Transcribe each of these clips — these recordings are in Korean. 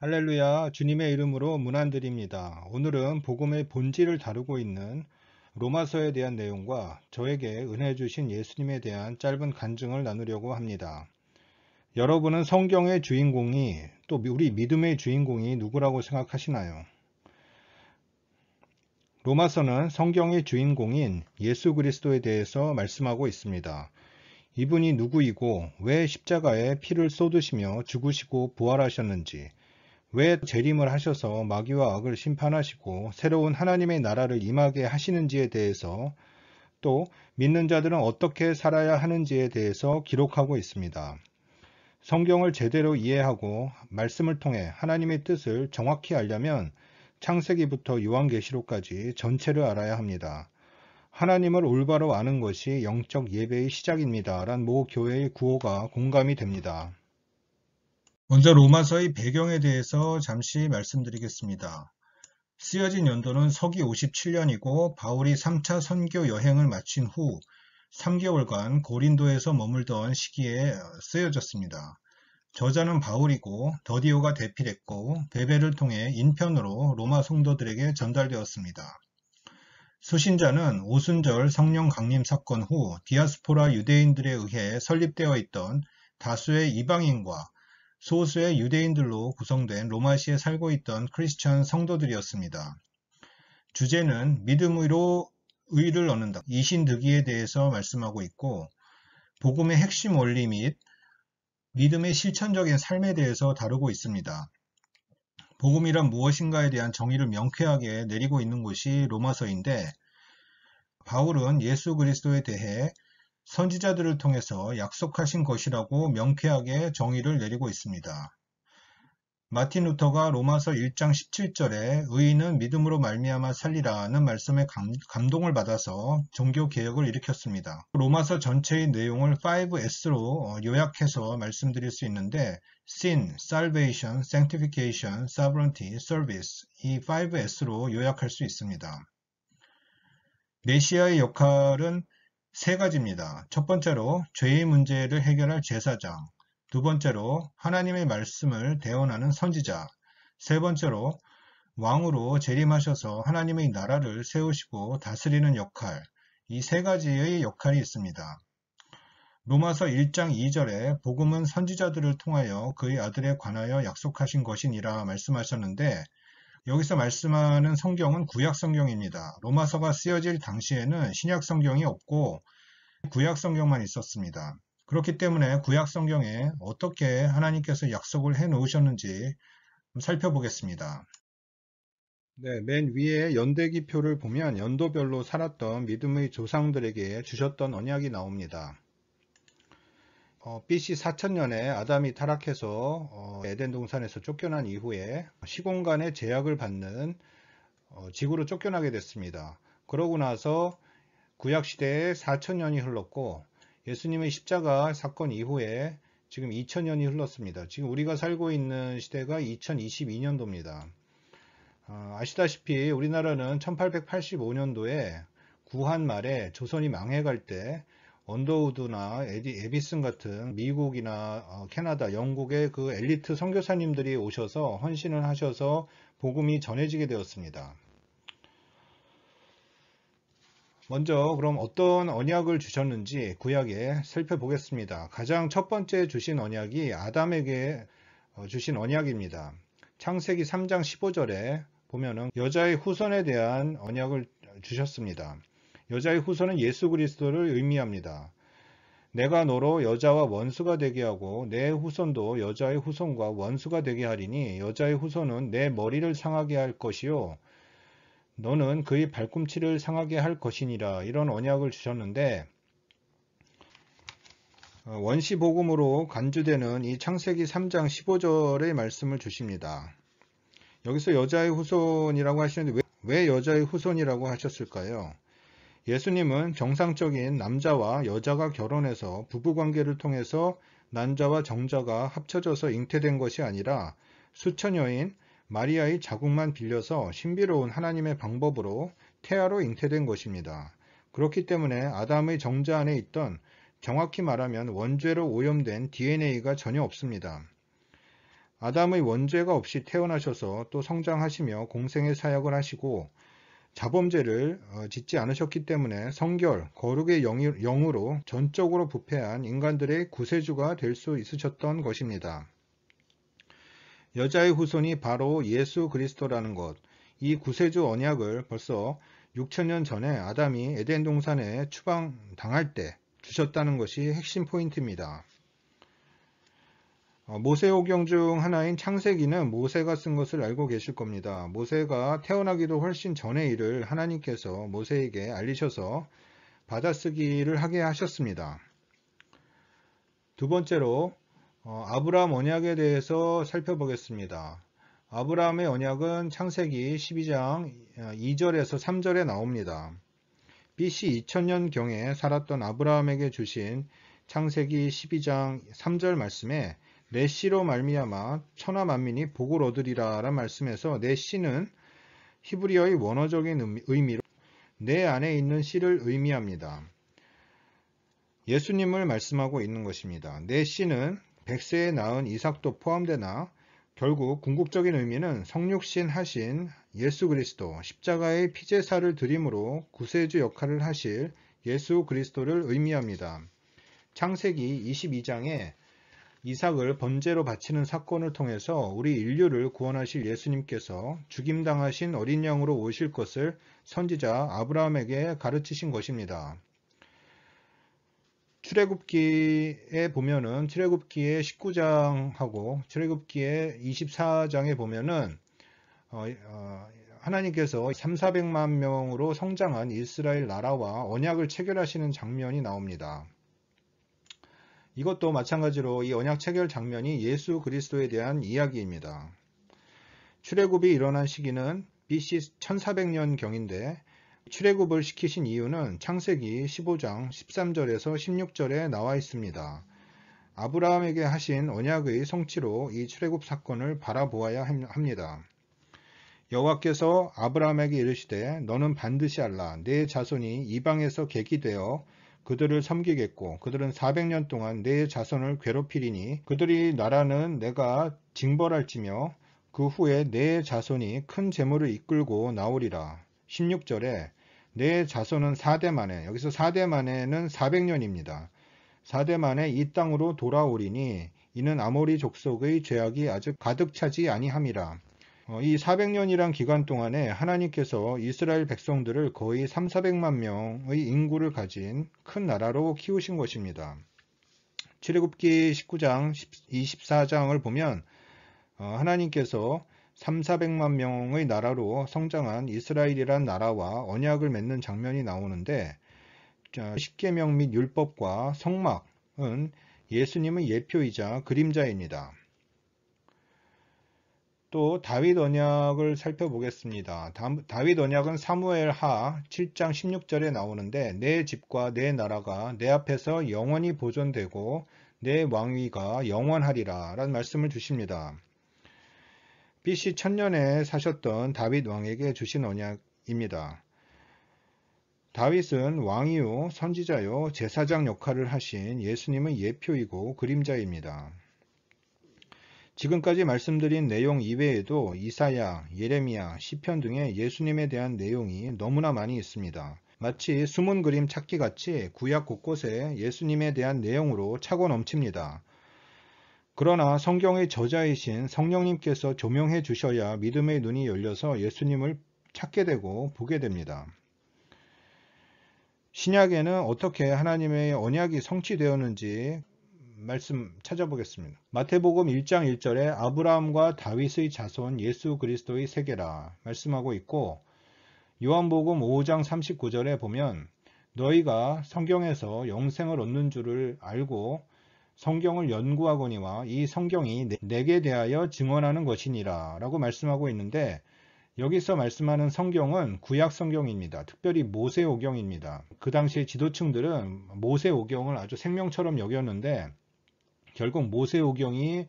할렐루야, 주님의 이름으로 문안드립니다. 오늘은 복음의 본질을 다루고 있는 로마서에 대한 내용과 저에게 은혜 주신 예수님에 대한 짧은 간증을 나누려고 합니다. 여러분은 성경의 주인공이 또 우리 믿음의 주인공이 누구라고 생각하시나요? 로마서는 성경의 주인공인 예수 그리스도에 대해서 말씀하고 있습니다. 이분이 누구이고 왜 십자가에 피를 쏟으시며 죽으시고 부활하셨는지, 왜 재림을 하셔서 마귀와 악을 심판하시고 새로운 하나님의 나라를 임하게 하시는지에 대해서, 또 믿는 자들은 어떻게 살아야 하는지에 대해서 기록하고 있습니다. 성경을 제대로 이해하고 말씀을 통해 하나님의 뜻을 정확히 알려면 창세기부터 요한계시록까지 전체를 알아야 합니다. 하나님을 올바로 아는 것이 영적 예배의 시작입니다. 란 모 교회의 구호가 공감이 됩니다. 먼저 로마서의 배경에 대해서 잠시 말씀드리겠습니다. 쓰여진 연도는 서기 57년이고 바울이 3차 선교 여행을 마친 후 3개월간 고린도에서 머물던 시기에 쓰여졌습니다. 저자는 바울이고 더디오가 대필했고 베베를 통해 인편으로 로마 성도들에게 전달되었습니다. 수신자는 오순절 성령 강림 사건 후 디아스포라 유대인들에 의해 설립되어 있던 다수의 이방인과 소수의 유대인들로 구성된 로마시에 살고 있던 크리스천 성도들이었습니다. 주제는 믿음으로 의를 얻는다, 이신득의에 대해서 말씀하고 있고, 복음의 핵심 원리 및 믿음의 실천적인 삶에 대해서 다루고 있습니다. 복음이란 무엇인가에 대한 정의를 명쾌하게 내리고 있는 곳이 로마서인데, 바울은 예수 그리스도에 대해 선지자들을 통해서 약속하신 것이라고 명쾌하게 정의를 내리고 있습니다. 마틴 루터가 로마서 1장 17절에 의인은 믿음으로 말미암아 살리라는 말씀에 감동을 받아서 종교개혁을 일으켰습니다. 로마서 전체의 내용을 5S로 요약해서 말씀드릴 수 있는데 Sin, Salvation, Sanctification, Sovereignty, Service, 이 5S로 요약할 수 있습니다. 메시아의 역할은 세 가지입니다. 첫 번째로 죄의 문제를 해결할 제사장, 두 번째로 하나님의 말씀을 대언하는 선지자, 세 번째로 왕으로 재림하셔서 하나님의 나라를 세우시고 다스리는 역할, 이 세 가지의 역할이 있습니다. 로마서 1장 2절에 복음은 선지자들을 통하여 그의 아들에 관하여 약속하신 것이니라 말씀하셨는데, 여기서 말씀하는 성경은 구약 성경입니다. 로마서가 쓰여질 당시에는 신약 성경이 없고 구약 성경만 있었습니다. 그렇기 때문에 구약 성경에 어떻게 하나님께서 약속을 해 놓으셨는지 살펴보겠습니다. 네, 맨 위에 연대기표를 보면 연도별로 살았던 믿음의 조상들에게 주셨던 언약이 나옵니다. BC 4000년에 아담이 타락해서 에덴 동산에서 쫓겨난 이후에 시공간의 제약을 받는 지구로 쫓겨나게 됐습니다. 그러고 나서 구약시대에 4000년이 흘렀고 예수님의 십자가 사건 이후에 지금 2000년이 흘렀습니다. 지금 우리가 살고 있는 시대가 2022년도입니다. 아시다시피 우리나라는 1885년도에 구한 말에 조선이 망해갈 때 언더우드나 에디슨 같은 미국이나 캐나다, 영국의 그 엘리트 선교사님들이 오셔서 헌신을 하셔서 복음이 전해지게 되었습니다. 먼저 그럼 어떤 언약을 주셨는지 구약에 살펴보겠습니다. 가장 첫 번째 주신 언약이 아담에게 주신 언약입니다. 창세기 3장 15절에 보면은 여자의 후손에 대한 언약을 주셨습니다. 여자의 후손은 예수 그리스도를 의미합니다. 내가 너로 여자와 원수가 되게 하고 내 후손도 여자의 후손과 원수가 되게 하리니 여자의 후손은 내 머리를 상하게 할 것이요 너는 그의 발꿈치를 상하게 할 것이니라, 이런 언약을 주셨는데, 원시복음으로 간주되는 이 창세기 3장 15절의 말씀을 주십니다. 여기서 여자의 후손이라고 하시는데 왜 여자의 후손이라고 하셨을까요? 예수님은 정상적인 남자와 여자가 결혼해서 부부관계를 통해서 난자와 정자가 합쳐져서 잉태된 것이 아니라 수처녀인 마리아의 자궁만 빌려서 신비로운 하나님의 방법으로 태아로 잉태된 것입니다. 그렇기 때문에 아담의 정자 안에 있던, 정확히 말하면 원죄로 오염된 DNA가 전혀 없습니다. 아담의 원죄가 없이 태어나셔서 또 성장하시며 공생의 사역을 하시고 자범죄를 짓지 않으셨기 때문에 성결, 거룩의 영으로 전적으로 부패한 인간들의 구세주가 될 수 있으셨던 것입니다. 여자의 후손이 바로 예수 그리스도라는 것, 이 구세주 언약을 벌써 6천년 전에 아담이 에덴 동산에 추방당할 때 주셨다는 것이 핵심 포인트입니다. 모세오경 중 하나인 창세기는 모세가 쓴 것을 알고 계실 겁니다. 모세가 태어나기도 훨씬 전의 일을 하나님께서 모세에게 알리셔서 받아쓰기를 하게 하셨습니다. 두 번째로 아브라함 언약에 대해서 살펴보겠습니다. 아브라함의 언약은 창세기 12장 2절에서 3절에 나옵니다. BC 2000년경에 살았던 아브라함에게 주신 창세기 12장 3절 말씀에 내 씨로 말미암아 천하 만민이 복을 얻으리라 라는 말씀에서 내 씨는 히브리어의 원어적인 의미로 내 안에 있는 씨를 의미합니다. 예수님을 말씀하고 있는 것입니다. 내 씨는 백세에 낳은 이삭도 포함되나 결국 궁극적인 의미는 성육신 하신 예수 그리스도, 십자가의 피제사를 드림으로 구세주 역할을 하실 예수 그리스도를 의미합니다. 창세기 22장에 이삭을 번제로 바치는 사건을 통해서 우리 인류를 구원하실 예수님께서 죽임당하신 어린 양으로 오실 것을 선지자 아브라함에게 가르치신 것입니다. 출애굽기에 보면은 출애굽기의 19장하고 출애굽기의 24장에 보면은 하나님께서 3,400만 명으로 성장한 이스라엘 나라와 언약을 체결하시는 장면이 나옵니다. 이것도 마찬가지로 이 언약 체결 장면이 예수 그리스도에 대한 이야기입니다. 출애굽이 일어난 시기는 BC 1400년경인데 출애굽을 시키신 이유는 창세기 15장 13절에서 16절에 나와 있습니다. 아브라함에게 하신 언약의 성취로 이 출애굽 사건을 바라보아야 합니다. 여호와께서 아브라함에게 이르시되 너는 반드시 알라. 내 자손이 이방에서 객이 되어 그들을 섬기겠고 그들은 400년 동안 내 자손을 괴롭히리니 그들이 나라는 내가 징벌할지며 그 후에 내 자손이 큰 재물을 이끌고 나오리라. 16절에 내 자손은 4대 만에, 여기서 4대 만에는 400년입니다. 4대 만에 이 땅으로 돌아오리니 이는 아모리 족속의 죄악이 아직 가득 차지 아니함이라. 이 400년이란 기간 동안에 하나님께서 이스라엘 백성들을 거의 3,400만 명의 인구를 가진 큰 나라로 키우신 것입니다. 출애굽기 19장 24장을 보면 하나님께서 3,400만 명의 나라로 성장한 이스라엘이란 나라와 언약을 맺는 장면이 나오는데 십계명 및 율법과 성막은 예수님의 예표이자 그림자입니다. 또 다윗 언약을 살펴보겠습니다. 다윗 언약은 사무엘하 7장 16절에 나오는데 내 집과 내 나라가 내 앞에서 영원히 보존되고 내 왕위가 영원하리라 라는 말씀을 주십니다. BC 1000년에 사셨던 다윗 왕에게 주신 언약입니다. 다윗은 왕이요 선지자요 제사장 역할을 하신 예수님의 예표이고 그림자입니다. 지금까지 말씀드린 내용 이외에도 이사야, 예레미야, 시편 등의 예수님에 대한 내용이 너무나 많이 있습니다. 마치 숨은 그림 찾기같이 구약 곳곳에 예수님에 대한 내용으로 차고 넘칩니다. 그러나 성경의 저자이신 성령님께서 조명해 주셔야 믿음의 눈이 열려서 예수님을 찾게 되고 보게 됩니다. 신약에는 어떻게 하나님의 언약이 성취되었는지 말씀 찾아보겠습니다. 마태복음 1장 1절에 아브라함과 다윗의 자손 예수 그리스도의 세계라 말씀하고 있고 요한복음 5장 39절에 보면 너희가 성경에서 영생을 얻는 줄을 알고 성경을 연구하거니와 이 성경이 내게 대하여 증언하는 것이니라 라고 말씀하고 있는데 여기서 말씀하는 성경은 구약 성경입니다. 특별히 모세오경입니다. 그 당시에 지도층들은 모세오경을 아주 생명처럼 여겼는데 결국 모세오경이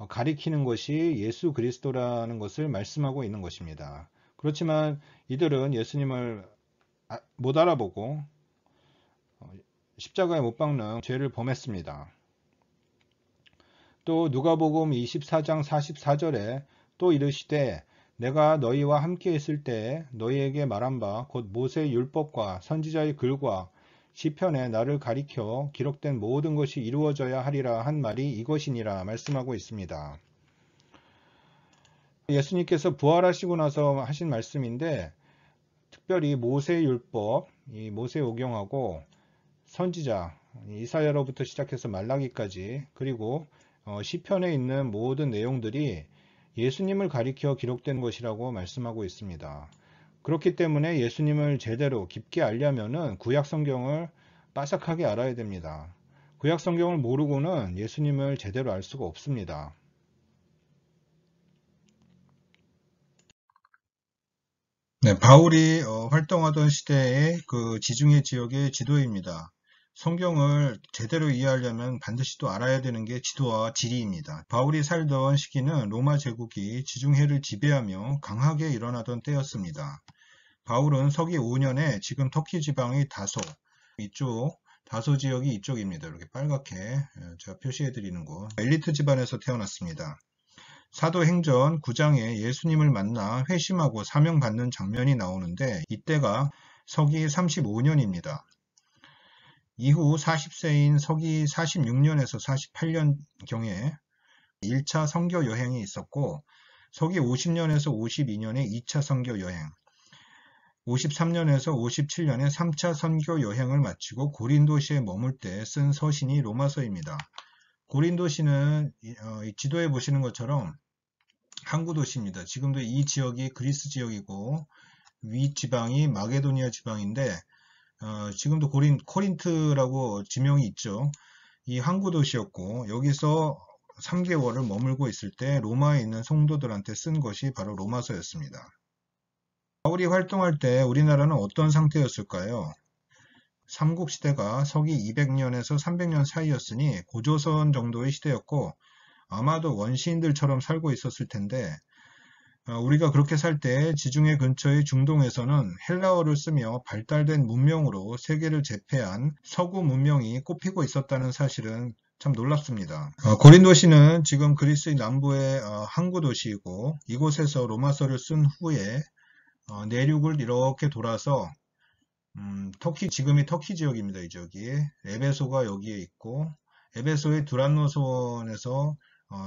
가리키는 것이 예수 그리스도라는 것을 말씀하고 있는 것입니다. 그렇지만 이들은 예수님을 못 알아보고 십자가에 못 박는 죄를 범했습니다. 또 누가복음 24장 44절에 또 이르시되 내가 너희와 함께 있을 때 너희에게 말한 바 곧 모세의 율법과 선지자의 글과 시편에 나를 가리켜 기록된 모든 것이 이루어져야 하리라 한 말이 이것이니라 말씀하고 있습니다. 예수님께서 부활하시고 나서 하신 말씀인데 특별히 모세의 율법, 이 모세오경하고 선지자 이사야로부터 시작해서 말라기까지 그리고 시편에 있는 모든 내용들이 예수님을 가리켜 기록된 것이라고 말씀하고 있습니다. 그렇기 때문에 예수님을 제대로 깊게 알려면은 구약 성경을 빠삭하게 알아야 됩니다. 구약 성경을 모르고는 예수님을 제대로 알 수가 없습니다. 네, 바울이 활동하던 시대의 그 지중해 지역의 지도입니다. 성경을 제대로 이해하려면 반드시 또 알아야 되는 게 지도와 지리입니다. 바울이 살던 시기는 로마 제국이 지중해를 지배하며 강하게 일어나던 때였습니다. 바울은 서기 5년에 지금 터키 지방의 다소, 이쪽 다소 지역이 이쪽입니다. 이렇게 빨갛게 제가 표시해 드리는 곳, 엘리트 집안에서 태어났습니다. 사도행전 9장에 예수님을 만나 회심하고 사명받는 장면이 나오는데 이때가 서기 35년입니다. 이후 40세인 서기 46년에서 48년경에 1차 선교 여행이 있었고 서기 50년에서 52년에 2차 선교 여행, 53년에서 57년에 3차 선교 여행을 마치고 고린도시에 머물 때 쓴 서신이 로마서입니다. 고린도시는 지도에 보시는 것처럼 항구 도시입니다. 지금도 이 지역이 그리스 지역이고 위 지방이 마게도니아 지방인데 지금도 코린트라고 지명이 있죠. 이 항구 도시였고 여기서 3개월을 머물고 있을 때 로마에 있는 성도들한테 쓴 것이 바로 로마서였습니다. 바울이 활동할 때 우리나라는 어떤 상태였을까요? 삼국시대가 서기 200년에서 300년 사이였으니 고조선 정도의 시대였고 아마도 원시인들처럼 살고 있었을 텐데 우리가 그렇게 살 때 지중해 근처의 중동에서는 헬라어를 쓰며 발달된 문명으로 세계를 제패한 서구 문명이 꼽히고 있었다는 사실은 참 놀랍습니다. 고린도시는 지금 그리스의 남부의 항구 도시이고 이곳에서 로마서를 쓴 후에 내륙을 이렇게 돌아서 터키, 지금의 터키 지역입니다. 이 지역이 에베소가 여기에 있고 에베소의 두란노선에서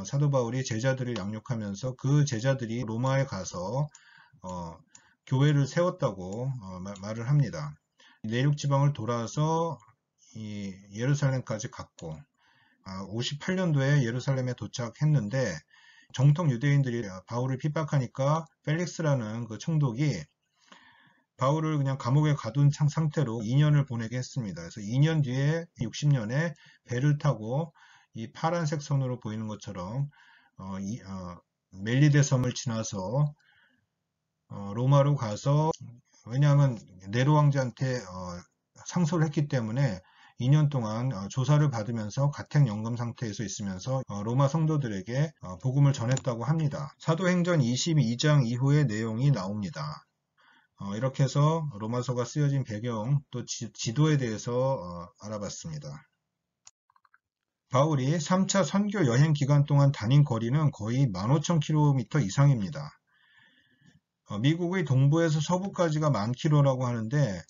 사도 바울이 제자들을 양육하면서 그 제자들이 로마에 가서 교회를 세웠다고 말을 합니다. 내륙 지방을 돌아서 이 예루살렘까지 갔고 58년도에 예루살렘에 도착했는데 정통 유대인들이 바울을 핍박하니까 펠릭스라는 그 총독이 바울을 그냥 감옥에 가둔 상태로 2년을 보내게 했습니다. 그래서 2년 뒤에 60년에 배를 타고 이 파란색 선으로 보이는 것처럼 멜리데 섬을 지나서 로마로 가서 왜냐하면 네로 왕자한테 상소를 했기 때문에 2년 동안 조사를 받으면서 가택연금 상태에서 있으면서 로마 성도들에게 복음을 전했다고 합니다. 사도행전 22장 이후의 내용이 나옵니다. 이렇게 해서 로마서가 쓰여진 배경 또 지도에 대해서 알아봤습니다. 바울이 3차 선교 여행 기간 동안 다닌 거리는 거의 15,000km 이상입니다. 미국의 동부에서 서부까지가 10,000km라고 하는데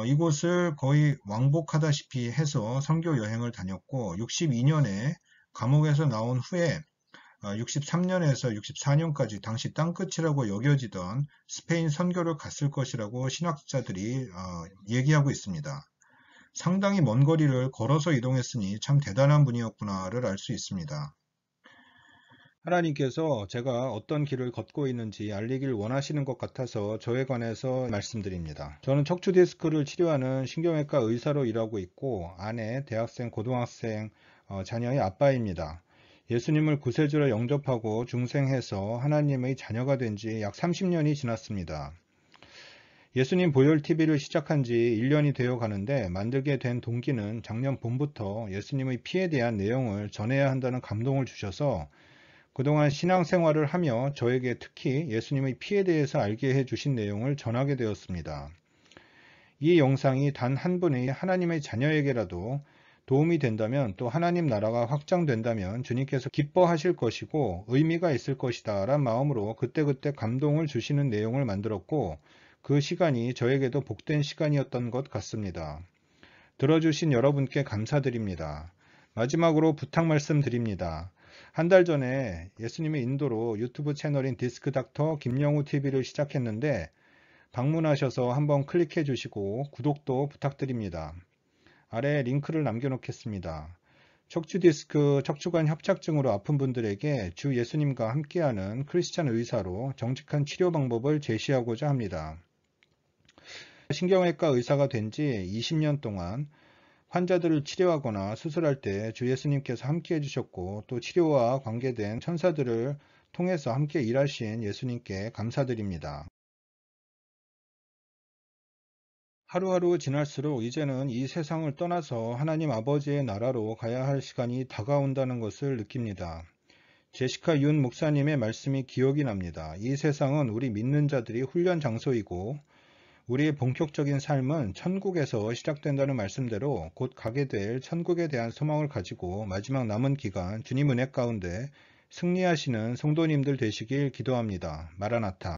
이곳을 거의 왕복하다시피 해서 선교 여행을 다녔고 62년에 감옥에서 나온 후에 63년에서 64년까지 당시 땅끝이라고 여겨지던 스페인 선교를 갔을 것이라고 신학자들이 얘기하고 있습니다. 상당히 먼 거리를 걸어서 이동했으니 참 대단한 분이었구나를 알 수 있습니다. 하나님께서 제가 어떤 길을 걷고 있는지 알리길 원하시는 것 같아서 저에 관해서 말씀드립니다. 저는 척추 디스크를 치료하는 신경외과 의사로 일하고 있고 아내, 대학생, 고등학생, 자녀의 아빠입니다. 예수님을 구세주로 영접하고 중생해서 하나님의 자녀가 된 지 약 30년이 지났습니다. 예수님 보혈TV를 시작한 지 1년이 되어 가는데 만들게 된 동기는 작년 봄부터 예수님의 피에 대한 내용을 전해야 한다는 감동을 주셔서 그동안 신앙생활을 하며 저에게 특히 예수님의 피에 대해서 알게 해주신 내용을 전하게 되었습니다. 이 영상이 단 한 분의 하나님의 자녀에게라도 도움이 된다면, 또 하나님 나라가 확장된다면 주님께서 기뻐하실 것이고 의미가 있을 것이다 라는 마음으로 그때그때 감동을 주시는 내용을 만들었고, 그 시간이 저에게도 복된 시간이었던 것 같습니다. 들어주신 여러분께 감사드립니다. 마지막으로 부탁 말씀드립니다. 한 달 전에 예수님의 인도로 유튜브 채널인 디스크닥터 김영우 TV를 시작했는데, 방문하셔서 한번 클릭해 주시고 구독도 부탁드립니다. 아래 링크를 남겨놓겠습니다. 척추디스크, 척추관 협착증으로 아픈 분들에게 주 예수님과 함께하는 크리스찬 의사로 정직한 치료 방법을 제시하고자 합니다. 신경외과 의사가 된 지 20년 동안 환자들을 치료하거나 수술할 때 주 예수님께서 함께 해주셨고, 또 치료와 관계된 천사들을 통해서 함께 일하신 예수님께 감사드립니다. 하루하루 지날수록 이제는 이 세상을 떠나서 하나님 아버지의 나라로 가야 할 시간이 다가온다는 것을 느낍니다. 제시카 윤 목사님의 말씀이 기억이 납니다. 이 세상은 우리 믿는 자들이 훈련 장소이고 우리의 본격적인 삶은 천국에서 시작된다는 말씀대로 곧 가게 될 천국에 대한 소망을 가지고 마지막 남은 기간 주님 은혜 가운데 승리하시는 성도님들 되시길 기도합니다. 마라나타.